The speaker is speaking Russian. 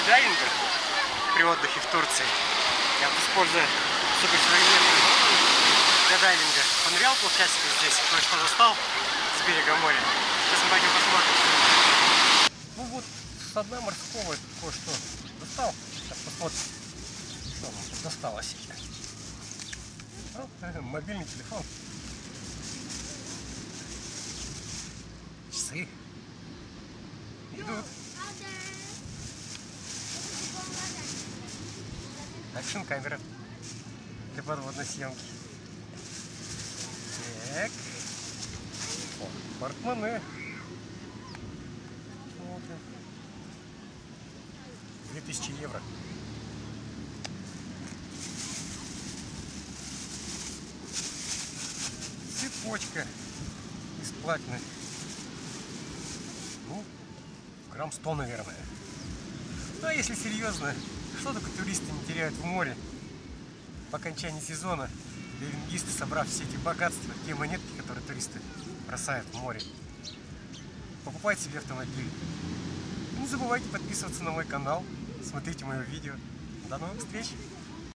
дайвинга при отдыхе в Турции. Я вот, используя суперсовременную для дайвинга, понырял полчасика здесь, кое-что достал с берега моря. Сейчас мы пойдем посмотрим, что это. Ну вот, с дна морского кое-что достал. Сейчас посмотрим, что нам тут досталось. Мобильный телефон. Часы. Идут. Экшн камера для подводной съемки. Так. О, портмоне. Смотрим. 2000 евро. Цепочка из платины. Ну, грамм 100, наверное. Ну, а если серьезно, что только туристы не теряют в море по окончании сезона, дайвингисты, собрав все эти богатства, те монетки, которые туристы бросают в море. Покупайте себе автомобиль. Не забывайте подписываться на мой канал, смотрите мое видео. До новых встреч!